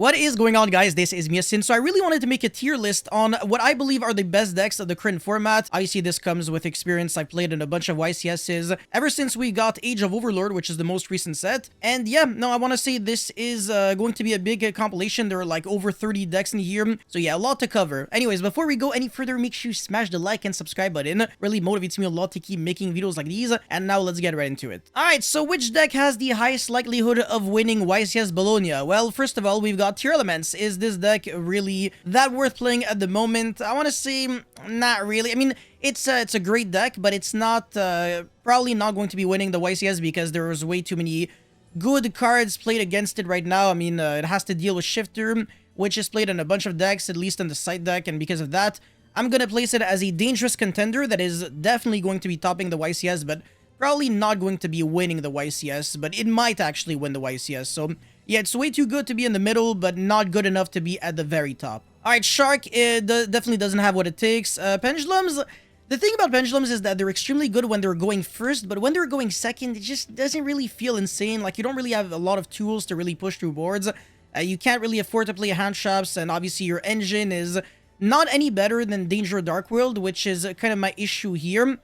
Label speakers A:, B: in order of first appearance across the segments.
A: What is going on, guys? This is Miasin. So I really wanted to make a tier list on what I believe are the best decks of the current format. Obviously, this comes with experience. I've played in a bunch of YCSs ever since we got Age of Overlord, which is the most recent set. And yeah, no, I want to say this is going to be a big compilation. There are like over 30 decks in here. So yeah, a lot to cover. Anyways, before we go any further, make sure you smash the like and subscribe button. Really motivates me a lot to keep making videos like these. And now let's get right into it. Alright, so which deck has the highest likelihood of winning YCS Bologna? Well, first of all, we've got Tier Elements. Is this deck really that worth playing at the moment? I want to say not really. I mean, it's a great deck, but it's not probably not going to be winning the YCS because there's way too many good cards played against it right now. I mean, it has to deal with Shifter, which is played in a bunch of decks, at least in the side deck, and because of that, I'm gonna place it as a dangerous contender that is definitely going to be topping the YCS, but probably not going to be winning the YCS, but it might actually win the YCS. So yeah, it's way too good to be in the middle, but not good enough to be at the very top. Alright, Shark, it definitely doesn't have what it takes. Pendulums, the thing about Pendulums is that they're extremely good when they're going first, but when they're going second, it just doesn't really feel insane. Like, you don't really have a lot of tools to really push through boards. You can't really afford to play hand traps, and obviously your engine is not any better than Danger Dark World, which is kind of my issue here.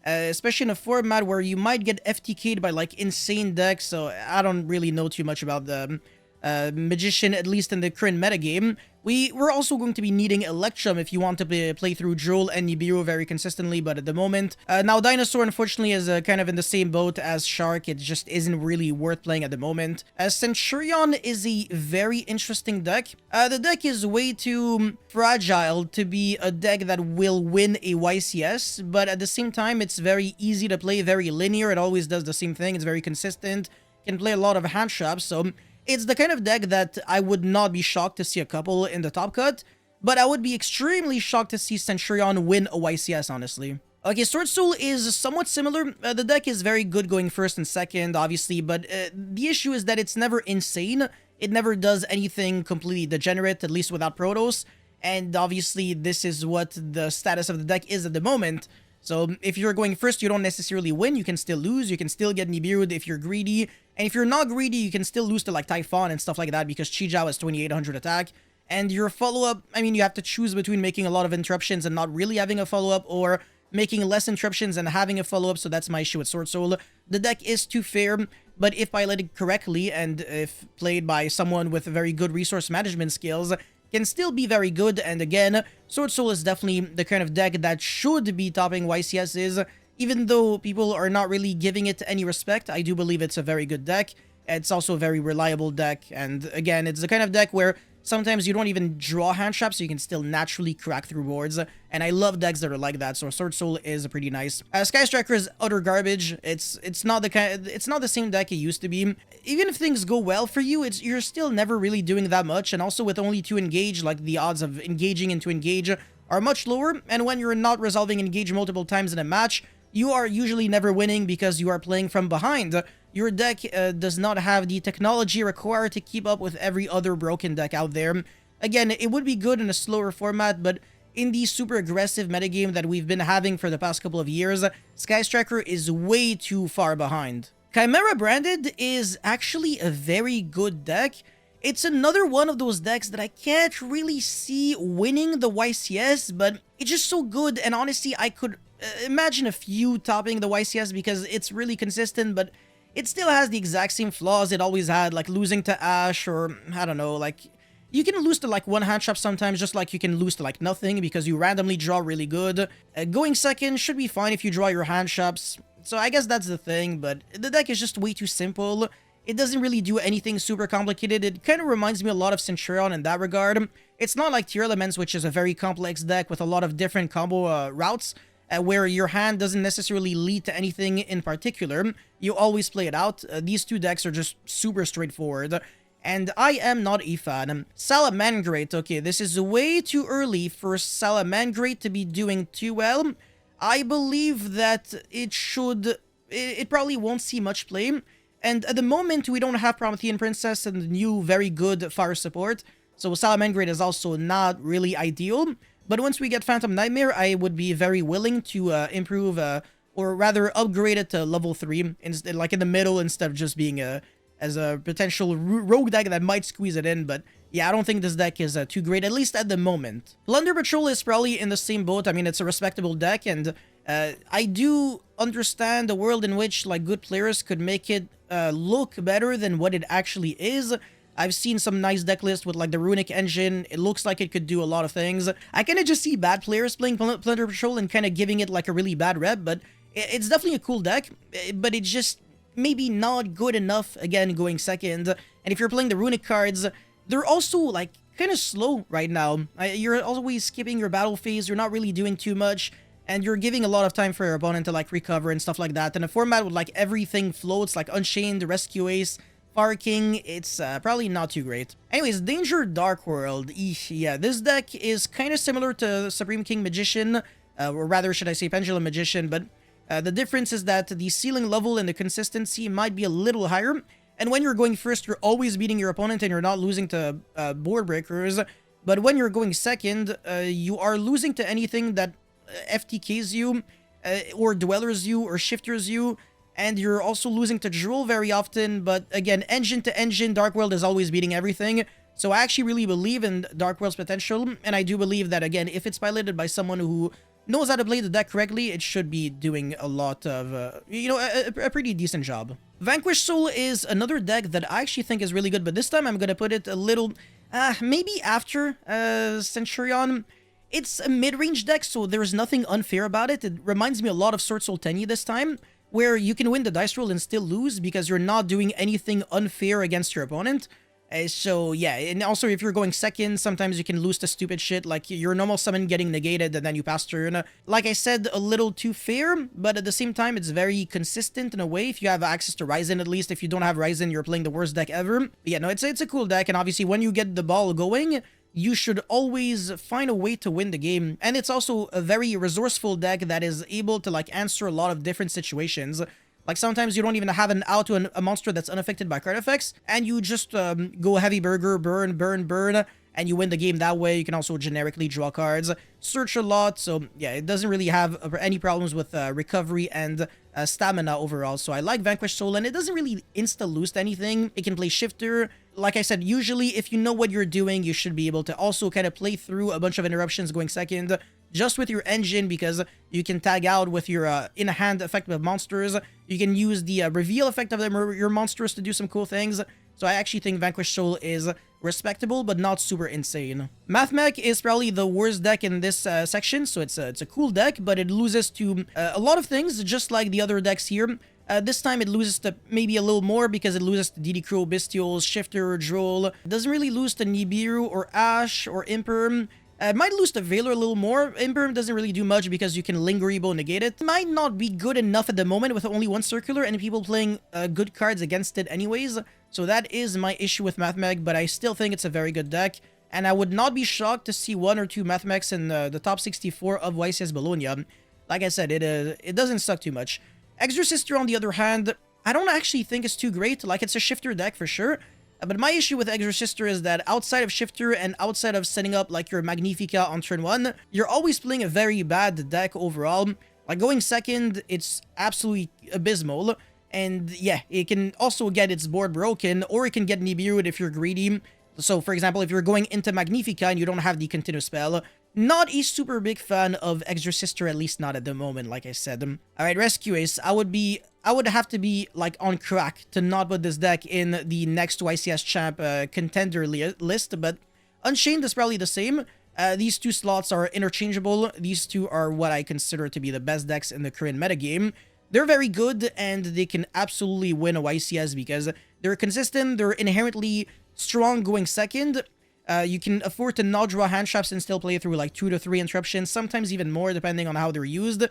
A: Especially in a format where you might get FTK'd by like insane decks, so I don't really know too much about the Magician, at least in the current metagame. We're also going to be needing Electrum if you want to play through Droll and Nibiru very consistently, but at the moment, now Dinosaur unfortunately is kind of in the same boat as Shark. It just isn't really worth playing at the moment. Centurion is a very interesting deck. The deck is way too fragile to be a deck that will win a YCS, but at the same time, it's very easy to play, very linear. It always does the same thing. It's very consistent. Can play a lot of hand traps, so it's the kind of deck that I would not be shocked to see a couple in the top cut, but I would be extremely shocked to see Centurion win a YCS, honestly. Okay, Sword Soul is somewhat similar. The deck is very good going first and second, obviously, but the issue is that it's never insane. It never does anything completely degenerate, at least without Protoss, and obviously this is what the status of the deck is at the moment. So if you're going first, you don't necessarily win. You can still lose. You can still get Nibiru if you're greedy. And if you're not greedy, you can still lose to like Typhon and stuff like that because Chi-Jiao has 2800 attack. And your follow-up, I mean, you have to choose between making a lot of interruptions and not really having a follow-up, or making less interruptions and having a follow-up. So that's my issue with Sword Soul. The deck is too fair, but if piloted correctly and if played by someone with very good resource management skills, can still be very good. And again, Sword Soul is definitely the kind of deck that should be topping YCSs. Even though people are not really giving it any respect, I do believe it's a very good deck. It's also a very reliable deck. And again, it's the kind of deck where sometimes you don't even draw hand traps, so you can still naturally crack through boards. And I love decks that are like that, so Sword Soul is pretty nice. Sky Striker is utter garbage. It's not the same deck it used to be. Even if things go well for you, you're still never really doing that much. And also with only 2 engage, like the odds of engaging into engage are much lower. And when you're not resolving engage multiple times in a match, you are usually never winning because you are playing from behind. Your deck does not have the technology required to keep up with every other broken deck out there. Again, it would be good in a slower format, but in the super aggressive metagame that we've been having for the past couple of years, Sky Striker is way too far behind. Chimera Branded is actually a very good deck. It's another one of those decks that I can't really see winning the YCS, but it's just so good, and honestly, I could imagine a few topping the YCS because it's really consistent, but it still has the exact same flaws it always had, like losing to Ash, or I don't know, like you can lose to like one hand trap sometimes, just like you can lose to like nothing because you randomly draw really good. Going second should be fine if you draw your hand traps, so I guess that's the thing, but the deck is just way too simple. It doesn't really do anything super complicated. It kind of reminds me a lot of Centurion in that regard. It's not like Tier Elements, which is a very complex deck with a lot of different combo routes, where your hand doesn't necessarily lead to anything in particular. You always play it out. These two decks are just super straightforward, and I am not a fan. Salamangreat, okay, this is way too early for Salamangreat to be doing too well. I believe that it probably won't see much play, and at the moment we don't have Promethean Princess and the new very good fire support, so Salamangreat is also not really ideal. But once we get Phantom Nightmare, I would be very willing to improve, or rather upgrade it to level 3, instead, like in the middle, instead of just being as a potential rogue deck that might squeeze it in, but yeah, I don't think this deck is too great, at least at the moment. Plunder Patrol is probably in the same boat. I mean, it's a respectable deck, and I do understand the world in which like good players could make it look better than what it actually is. I've seen some nice deck lists with like the Runic Engine. It looks like it could do a lot of things. I kind of just see bad players playing Plunder Patrol and kind of giving it like a really bad rep, but it's definitely a cool deck, but it's just maybe not good enough, again, going second. And if you're playing the Runic cards, they're also like kind of slow right now. You're always skipping your battle phase, you're not really doing too much, and you're giving a lot of time for your opponent to like recover and stuff like that. In a format with like everything floats, like Unchained, Rescue Ace, Fire King, it's probably not too great. Anyways, Danger Dark World. Yeah, this deck is kind of similar to Supreme King Magician, or rather, should I say Pendulum Magician, but the difference is that the ceiling level and the consistency might be a little higher, and when you're going first, you're always beating your opponent and you're not losing to board breakers, but when you're going second, you are losing to anything that FTKs you, or Dwellers you, or Shifters you, and you're also losing to Drool very often, but again, engine to engine, Dark World is always beating everything. So I actually really believe in Dark World's potential, and I do believe that, again, if it's piloted by someone who knows how to play the deck correctly, it should be doing a lot of, you know, a pretty decent job. Vanquish Soul is another deck that I actually think is really good, but this time I'm going to put it a little, maybe after Centurion. It's a mid-range deck, so there's nothing unfair about it. It reminds me a lot of Sword Soul Tenyi this time, where you can win the dice roll and still lose because you're not doing anything unfair against your opponent. So yeah, and also if you're going second, sometimes you can lose to stupid shit, like your normal summon getting negated and then you pass turn. Like I said, a little too fair, but at the same time, it's very consistent in a way. If you have access to Ryzen, at least. If you don't have Ryzen, you're playing the worst deck ever. But yeah, no, it's a cool deck, and obviously when you get the ball going, you should always find a way to win the game. And it's also a very resourceful deck that is able to like answer a lot of different situations. Like sometimes you don't even have an out to a monster that's unaffected by card effects, and you just go Heavy Burger, burn, burn, burn, and you win the game that way. You can also generically draw cards, search a lot, so yeah, it doesn't really have any problems with recovery and stamina overall. So I like Vanquish Soul, and it doesn't really insta-loost anything. It can play Shifter. Like I said, usually if you know what you're doing, you should be able to also kind of play through a bunch of interruptions going second, just with your engine, because you can tag out with your in-hand effective monsters. You can use the reveal effect of your monsters to do some cool things. So I actually think Vanquish Soul is respectable, but not super insane. Mathmech is probably the worst deck in this section, so it's a cool deck, but it loses to a lot of things, just like the other decks here. This time it loses to maybe a little more because it loses to DD Crow, Bestials, Shifter, Droll. It doesn't really lose to Nibiru or Ash or Imperm. It might lose to Valor a little more. Imperm doesn't really do much because you can Lingeribo negate it. It might not be good enough at the moment with only one circular and people playing good cards against it anyways. So that is my issue with Mathmech, but I still think it's a very good deck. And I would not be shocked to see 1 or 2 Mathmechs in the top 64 of YCS Bologna. Like I said, it doesn't suck too much. Exorcister, on the other hand, I don't actually think it's too great. Like, it's a Shifter deck for sure. But my issue with Exorcister is that outside of Shifter and outside of setting up like your Magnifica on turn 1, you're always playing a very bad deck overall. Like going second, it's absolutely abysmal. And yeah, it can also get its board broken, or it can get Nibiru'd if you're greedy. So for example, if you're going into Magnifica and you don't have the continuous spell, not a super big fan of Exorcister, at least not at the moment, like I said. Alright, Rescue Ace, I would have to be like on crack to not put this deck in the next YCS champ contender list, but Unchained is probably the same. These two slots are interchangeable. These two are what I consider to be the best decks in the current metagame. They're very good, and they can absolutely win a YCS because they're consistent, they're inherently strong going second. You can afford to not draw hand traps and still play through like 2 to 3 interruptions, sometimes even more depending on how they're used.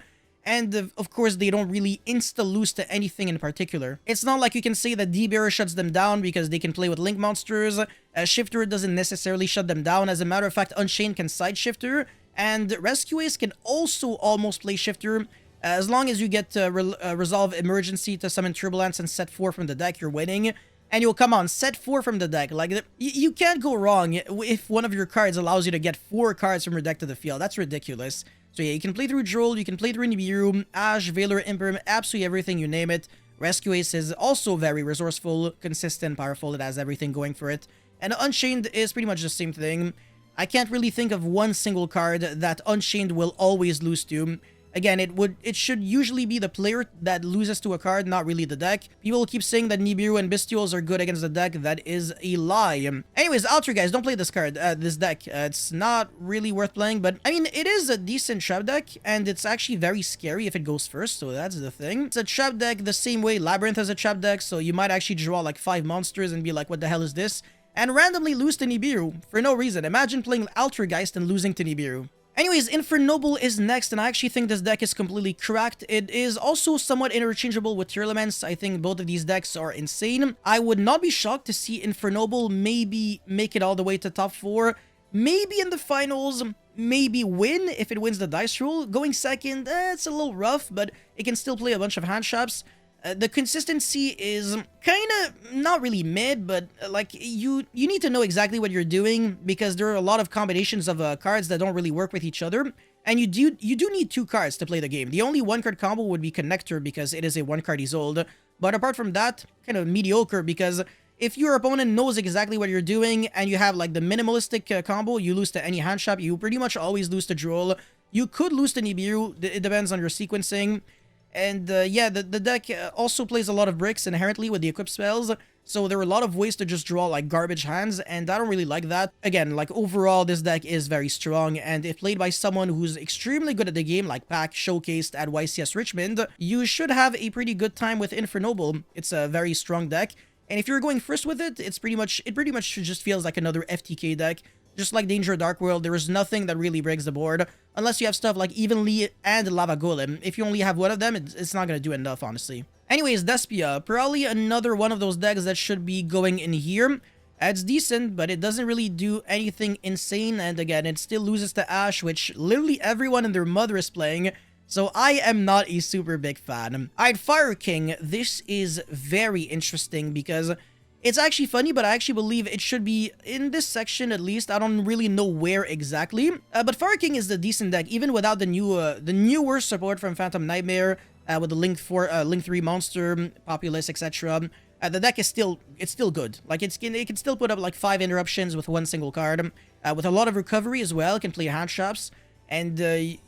A: And of course, they don't really insta-lose to anything in particular. It's not like you can say that D-Bearer shuts them down because they can play with Link monsters. Shifter doesn't necessarily shut them down. As a matter of fact, Unchained can side Shifter, and Rescue Ace can also almost play Shifter. As long as you get to resolve Emergency to summon Turbulence and set 4 from the deck, you're winning. And you'll come on, set 4 from the deck. Like, you can't go wrong if one of your cards allows you to get 4 cards from your deck to the field. That's ridiculous. So yeah, you can play through Droll, you can play through Nibiru, Ash, Valor, Imperm, absolutely everything, you name it. Rescue Ace is also very resourceful, consistent, powerful. It has everything going for it. And Unchained is pretty much the same thing. I can't really think of one single card that Unchained will always lose to. Again, it should usually be the player that loses to a card, not really the deck. People keep saying that Nibiru and Bestials are good against the deck. That is a lie. Anyways, Alter, guys, don't play this card, this deck. It's not really worth playing, but I mean, it is a decent trap deck, and it's actually very scary if it goes first, so that's the thing. It's a trap deck the same way Labyrinth is a trap deck, so you might actually draw like 5 monsters and be like, what the hell is this? And randomly lose to Nibiru for no reason. Imagine playing Altergeist and losing to Nibiru. Anyways, Infernoble is next, and I actually think this deck is completely cracked. It is also somewhat interchangeable with Tearlaments. I think both of these decks are insane. I would not be shocked to see Infernoble maybe make it all the way to top 4. Maybe in the finals, maybe win if it wins the dice roll. Going second, it's a little rough, but it can still play a bunch of hand traps. The consistency is kind of not really mid, but like you need to know exactly what you're doing, because there are a lot of combinations of cards that don't really work with each other, and you do need 2 cards to play the game. The only 1-card combo would be Connector, because it is a 1-card Isolde, but apart from that, kind of mediocre, because if your opponent knows exactly what you're doing and you have like the minimalistic combo, you lose to any hand trap. You pretty much always lose to Droll. You could lose to Nibiru. It depends on your sequencing. And yeah, the deck also plays a lot of bricks inherently with the equip spells, so there are a lot of ways to just draw like garbage hands, and I don't really like that. Again, like overall, this deck is very strong, and if played by someone who's extremely good at the game, like Pac showcased at YCS Richmond, you should have a pretty good time with Infernoble. It's a very strong deck, and if you're going first with it, it pretty much just feels like another FTK deck. Just like Danger Dark World, there is nothing that really breaks the board, unless you have stuff like Evenly and Lava Golem. If you only have one of them, it's not going to do enough, honestly. Anyways, Despia, probably another one of those decks that should be going in here. It's decent, but it doesn't really do anything insane, and again, it still loses to Ash, which literally everyone and their mother is playing, so I am not a super big fan. Alright, Fire King, this is very interesting, because it's actually funny, but I actually believe it should be in this section at least. I don't really know where exactly. But Fire King is the decent deck, even without the newer support from Phantom Nightmare, with the Link 3 monster, Populace, etc. The deck is still good. Like it can still put up like 5 interruptions with 1 single card, with a lot of recovery as well. It can play hand traps, and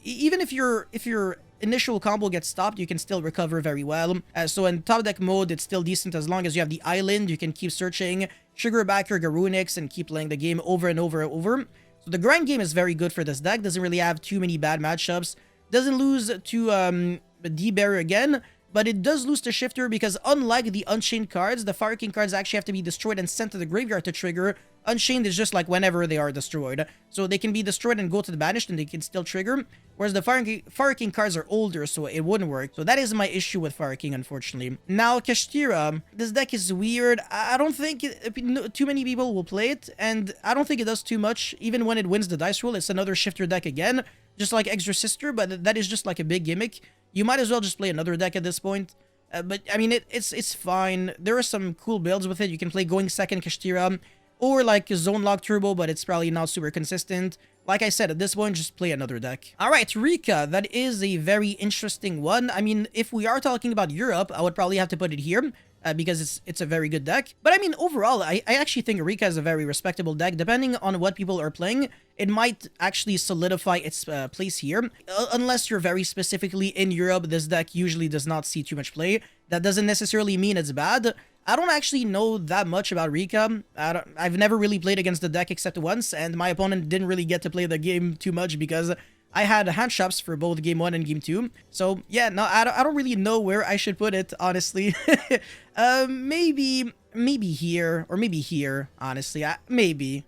A: even if your initial combo gets stopped, you can still recover very well. So in top deck mode, it's still decent as long as you have the island. You can keep searching, trigger back your Garunix, and keep playing the game over and over and over. So the grind game is very good for this deck. Doesn't really have too many bad matchups. Doesn't lose to D-Barrier again, but it does lose to Shifter, because unlike the Unchained cards, the Fire King cards actually have to be destroyed and sent to the graveyard to trigger. Unchained is just like whenever they are destroyed. So they can be destroyed and go to the banished and they can still trigger. Whereas the Fire King cards are older, so it wouldn't work. So that is my issue with Fire King, unfortunately. Now, Kashtira. This deck is weird. I don't think too many people will play it, and I don't think it does too much. Even when it wins the dice roll, it's another Shifter deck again. Just like Extra Sister, but that is just like a big gimmick. You might as well just play another deck at this point. But, I mean, it's fine. There are some cool builds with it. You can play Going Second Kashtira, or like Zone Lock Turbo, but it's probably not super consistent. Like I said, at this point, just play another deck. Alright, Rika, that is a very interesting one. I mean, if we are talking about Europe, I would probably have to put it here, because it's a very good deck. But I mean, overall, I actually think Rika is a very respectable deck. Depending on what people are playing, it might actually solidify its place here. Unless you're very specifically in Europe, this deck usually does not see too much play. That doesn't necessarily mean it's bad. I don't actually know that much about Rika. I've never really played against the deck except once, and my opponent didn't really get to play the game too much because I had hand traps for both Game 1 and Game 2. So, yeah, no, I don't really know where I should put it, honestly. Maybe here, or maybe here, honestly. Maybe.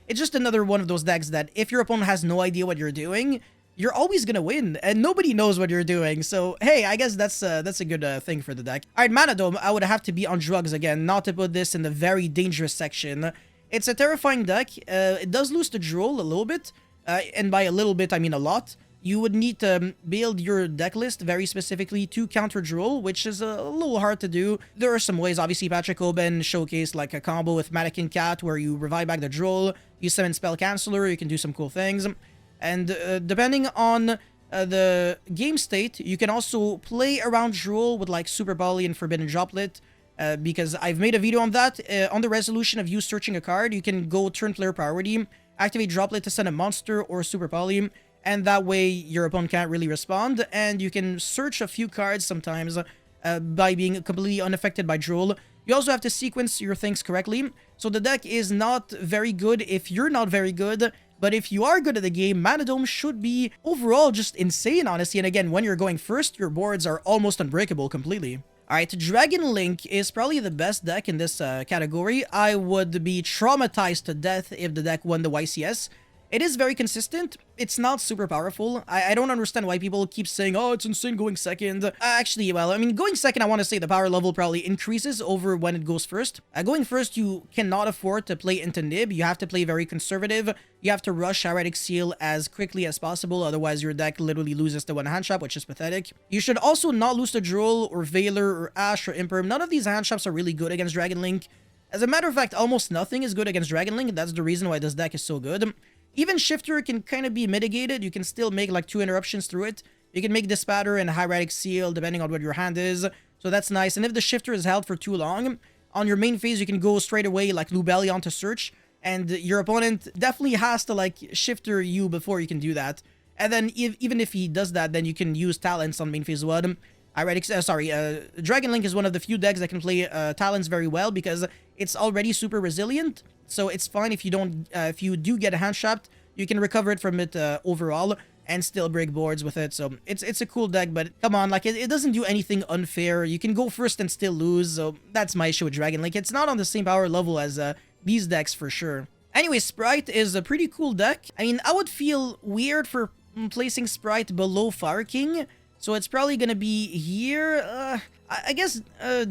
A: It's just another one of those decks that if your opponent has no idea what you're doing, you're always gonna win, and nobody knows what you're doing. So, hey, I guess that's a good thing for the deck. Alright, Mana Dome, I would have to be on drugs again, not to put this in the very dangerous section. It's a terrifying deck. It does lose to Droll a little bit, and by a little bit, I mean a lot. You would need to build your deck list very specifically to counter Droll, which is a little hard to do. There are some ways. Obviously, Patrick Oben showcased like a combo with Mannequin Cat where you revive back the Droll, you summon Spell Canceller, you can do some cool things. And depending on the game state, you can also play around Drool with like Super Poly and Forbidden Droplet. Because I've made a video on that. On the resolution of you searching a card, you can go turn player priority, activate Droplet to send a monster or Super Poly, and that way your opponent can't really respond, and you can search a few cards sometimes by being completely unaffected by Drool. You also have to sequence your things correctly, so the deck is not very good if you're not very good, but if you are good at the game, Mana Dome should be overall just insane, honestly, and again, when you're going first, your boards are almost unbreakable completely. Alright, Dragon Link is probably the best deck in this category. I would be traumatized to death if the deck won the YCS. It is very consistent. It's not super powerful. I don't understand why people keep saying, oh, it's insane going second. Actually, well, I mean, going second, I want to say the power level probably increases over when it goes first. Going first, you cannot afford to play into Nib. You have to play very conservative. You have to rush Heretic Seal as quickly as possible. Otherwise, your deck literally loses to one hand trap, which is pathetic. You should also not lose to Droll or Veiler or Ash or Imperm. None of these hand traps are really good against Dragon Link. As a matter of fact, almost nothing is good against Dragon Link. That's the reason why this deck is so good. Even Shifter can kind of be mitigated. You can still make like 2 interruptions through it. You can make Dispatter and Hieratic Seal depending on what your hand is. So that's nice. And if the Shifter is held for too long, on your main phase you can go straight away like Lubellion to search. And your opponent definitely has to like Shifter you before you can do that. And then even if he does that, then you can use Talents on main phase 1. Dragon Link is one of the few decks that can play Talents very well because it's already super resilient. So it's fine if you don't, if you do get a hand trapped, you can recover it from it overall and still break boards with it. So it's a cool deck, but come on, like it doesn't do anything unfair. You can go first and still lose. So that's my issue with Dragon Link. It's not on the same power level as these decks for sure. Anyway, Sprite is a pretty cool deck. I mean, I would feel weird for placing Sprite below Fire King. So it's probably gonna be here. I guess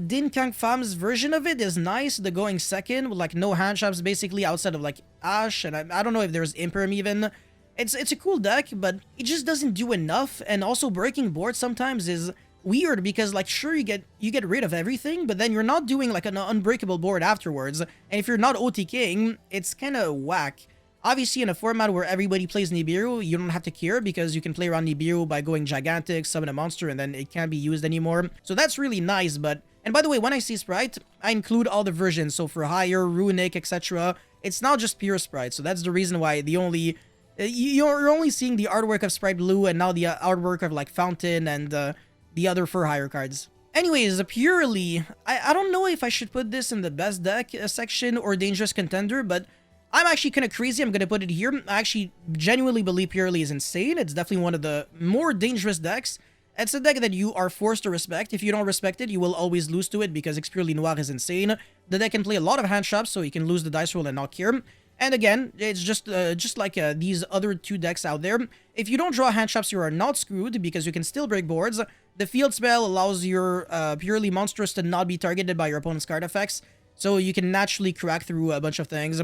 A: Din Kang Fam's version of it is nice. The going second with like no hand traps basically outside of like Ash, and I don't know if there's Imperm even. It's a cool deck, but it just doesn't do enough. And also breaking board sometimes is weird because like sure you get rid of everything, but then you're not doing like an unbreakable board afterwards. And if you're not OT King, it's kind of whack. Obviously, in a format where everybody plays Nibiru, you don't have to care because you can play around Nibiru by going Gigantic, summon a monster, and then it can't be used anymore. So that's really nice, but... And by the way, when I say Sprite, I include all the versions. So for Higher, Runic, etc. It's not just pure Sprite. So that's the reason why the only... You're only seeing the artwork of Sprite Blue and now the artwork of like Fountain and the other for Higher cards. Anyways, purely... I don't know if I should put this in the best deck section or dangerous contender, but... I'm actually kind of crazy. I'm going to put it here. I actually genuinely believe Purely is insane. It's definitely one of the more dangerous decks. It's a deck that you are forced to respect. If you don't respect it, you will always lose to it because Purely Noir is insane. The deck can play a lot of hand traps, so you can lose the dice roll and not care. And again, it's just like these other two decks out there. If you don't draw hand traps, you are not screwed because you can still break boards. The field spell allows your Purely monsters to not be targeted by your opponent's card effects, so you can naturally crack through a bunch of things.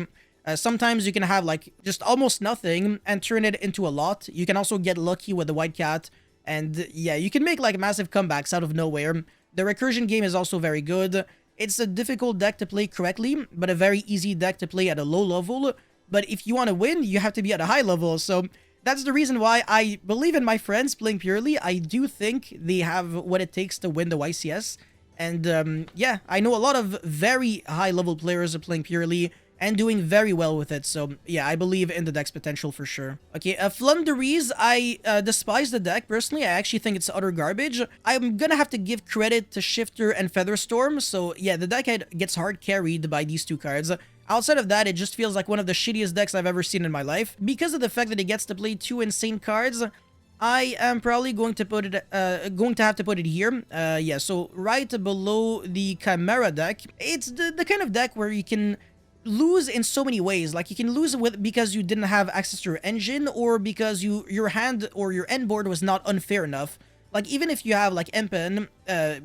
A: Sometimes you can have like just almost nothing and turn it into a lot. You can also get lucky with the White Cat. And yeah, you can make like massive comebacks out of nowhere. The recursion game is also very good. It's a difficult deck to play correctly, but a very easy deck to play at a low level. But if you want to win, you have to be at a high level. So that's the reason why I believe in my friends playing Purely. I do think they have what it takes to win the YCS. And yeah, I know a lot of very high level players are playing Purely and doing very well with it. So yeah, I believe in the deck's potential for sure. Okay, Flunderies, I despise the deck personally. I actually think it's utter garbage. I'm gonna have to give credit to Shifter and Featherstorm. So yeah, the deck gets hard carried by these two cards. Outside of that, it just feels like one of the shittiest decks I've ever seen in my life. Because of the fact that it gets to play two insane cards, I am probably going to put it, have to put it here. Yeah, so right below the Chimera deck. It's the kind of deck where you can lose in so many ways. Like you can lose because you didn't have access to your engine, or because your hand or your end board was not unfair enough. Like even if you have like Empen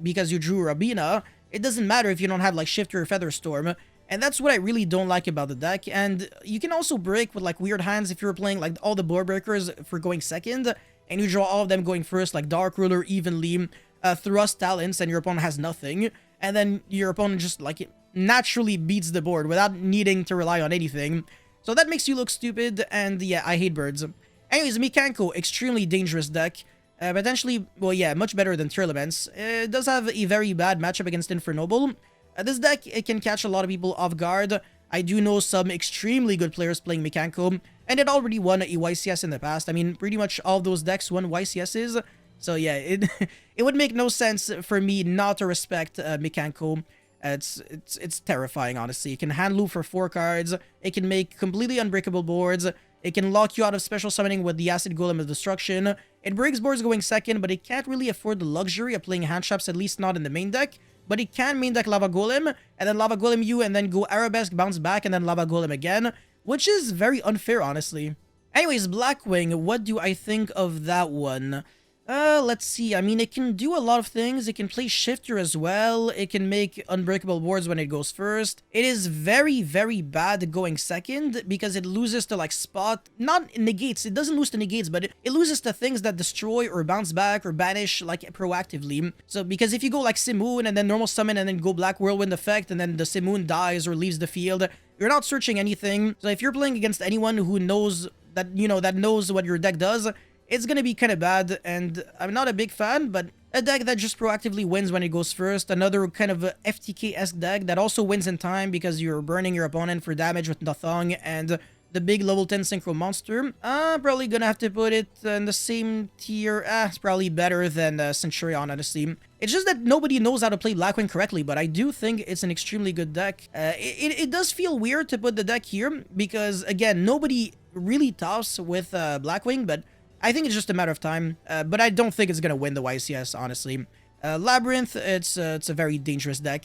A: because you drew Rabina, it doesn't matter if you don't have like Shifter or Featherstorm. And that's what I really don't like about the deck. And you can also break with like weird hands if you're playing like all the board breakers for going second, and you draw all of them going first, like Dark Ruler, Evenly, Thrust, Talents, and your opponent has nothing. And then your opponent just like naturally beats the board without needing to rely on anything. So that makes you look stupid, and yeah, I hate birds. Anyways, Mikanko, extremely dangerous deck. Potentially, well, yeah, much better than Tier Elements. It does have a very bad matchup against Infernoble. This deck, it can catch a lot of people off guard. I do know some extremely good players playing Mikanko, and it already won a YCS in the past. I mean, pretty much all of those decks won YCSs. So yeah, it it would make no sense for me not to respect Mikanko. It's terrifying, honestly. It can hand loop for 4 cards. It can make completely unbreakable boards. It can lock you out of special summoning with the Acid Golem of Destruction. It breaks boards going second, but it can't really afford the luxury of playing hand traps, at least not in the main deck. But it can main deck Lava Golem, and then Lava Golem you, and then go Arabesque, bounce back, and then Lava Golem again, which is very unfair, honestly. Anyways, Blackwing, what do I think of that one? Let's see. I mean, it can do a lot of things. It can play Shifter as well. It can make unbreakable boards when it goes first. It is very, very bad going second because it loses to, like, spot. Not negates. It doesn't lose to negates, but it loses to things that destroy or bounce back or banish, like, proactively. So, because if you go, like, Simoon and then normal summon and then go Black Whirlwind effect and then the Simoon dies or leaves the field, you're not searching anything. So, if you're playing against anyone who knows that, you know, that knows what your deck does, it's gonna be kind of bad, and I'm not a big fan, but a deck that just proactively wins when it goes first. Another kind of FTK-esque deck that also wins in time because you're burning your opponent for damage with Nothong and the big level 10 Synchro Monster. Probably gonna have to put it in the same tier. It's probably better than Centurion, honestly. It's just that nobody knows how to play Blackwing correctly, but I do think it's an extremely good deck. It does feel weird to put the deck here because, again, nobody really tops with Blackwing, but I think it's just a matter of time, but I don't think it's going to win the YCS, honestly. Labyrinth, it's a very dangerous deck,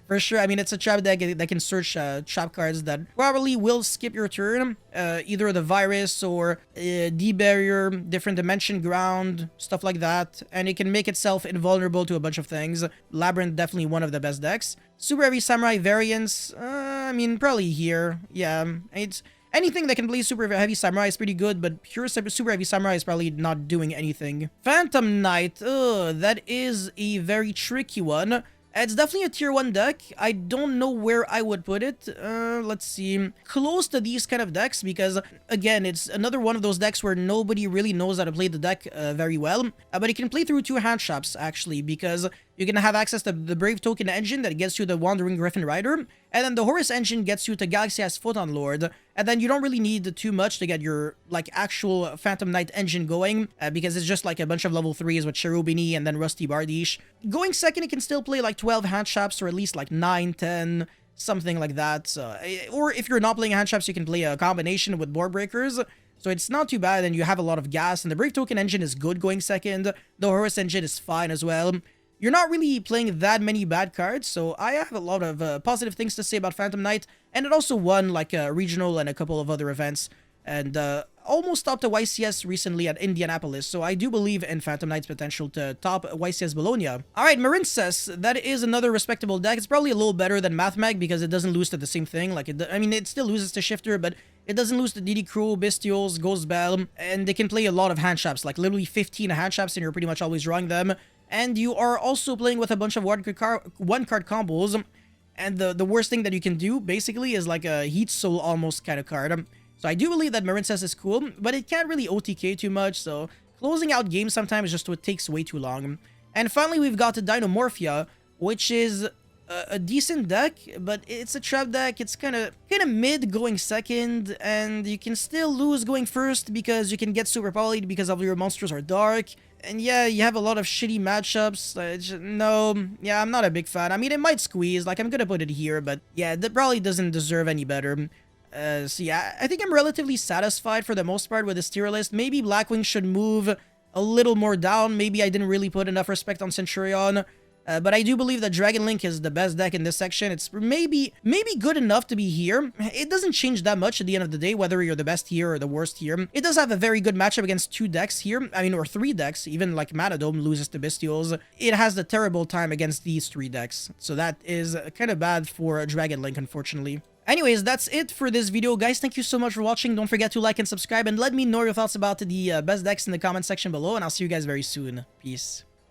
A: for sure. I mean, it's a trap deck that can search trap cards that probably will skip your turn. Either the Virus or D-Barrier, Different Dimension Ground, stuff like that. And it can make itself invulnerable to a bunch of things. Labyrinth, definitely one of the best decks. Super Heavy Samurai variants, I mean, probably here. Yeah, it's... Anything that can play Super Heavy Samurai is pretty good, but pure Super Heavy Samurai is probably not doing anything. Phantom Knight, that is a very tricky one. It's definitely a tier 1 deck. I don't know where I would put it. Let's see. Close to these kind of decks because, again, it's another one of those decks where nobody really knows how to play the deck very well. But it can play through 2 hand traps, actually, because you can have access to the Brave Token engine that gets you the Wandering Griffin Rider, and then the Horus engine gets you to Galaxy S Photon Lord, and then you don't really need too much to get your, like, actual Phantom Knight engine going, because it's just, like, a bunch of level 3s with Cherubini and then Rusty Bardiche. Going second, it can still play, like, 12 hand traps, or at least, like, 9, 10, something like that. Or if you're not playing hand traps, you can play a combination with Board Breakers. So it's not too bad, and you have a lot of gas, and the Brave Token engine is good going second. The Horus engine is fine as well. You're not really playing that many bad cards, so I have a lot of positive things to say about Phantom Knight, and it also won, like, a regional and a couple of other events, and almost topped a YCS recently at Indianapolis, so I do believe in Phantom Knight's potential to top YCS Bologna. Alright, Marincess, that is another respectable deck. It's probably a little better than Mathmag because it doesn't lose to the same thing. Like, I mean, it still loses to Shifter, but it doesn't lose to DD Crow, Bestials, Ghost Bell, and they can play a lot of hand traps, like literally 15 hand traps, and you're pretty much always drawing them. And you are also playing with a bunch of one-card combos. And the worst thing that you can do, basically, is like a Heat Soul almost kind of card. So I do believe that Marincess is cool, but it can't really OTK too much, so closing out games sometimes just what takes way too long. And finally, we've got the Dinomorphia, which is a decent deck, but it's a trap deck. It's kind of mid going second, and you can still lose going first because you can get super polyed because all your monsters are dark. And yeah, you have a lot of shitty matchups. Yeah, I'm not a big fan. I mean, it might squeeze. Like, I'm gonna put it here, but yeah, that probably doesn't deserve any better. So yeah, I think I'm relatively satisfied for the most part with this tier list. Maybe Blackwing should move a little more down. Maybe I didn't really put enough respect on Centurion. But I do believe that Dragon Link is the best deck in this section. It's maybe good enough to be here. It doesn't change that much at the end of the day, whether you're the best here or the worst here. It does have a very good matchup against 2 decks here. I mean, or 3 decks. Even like Manadome loses to Bestials. It has the terrible time against these 3 decks. So that is kind of bad for Dragon Link, unfortunately. Anyways, that's it for this video, guys. Thank you so much for watching. Don't forget to like and subscribe, and let me know your thoughts about the best decks in the comment section below, and I'll see you guys very soon. Peace.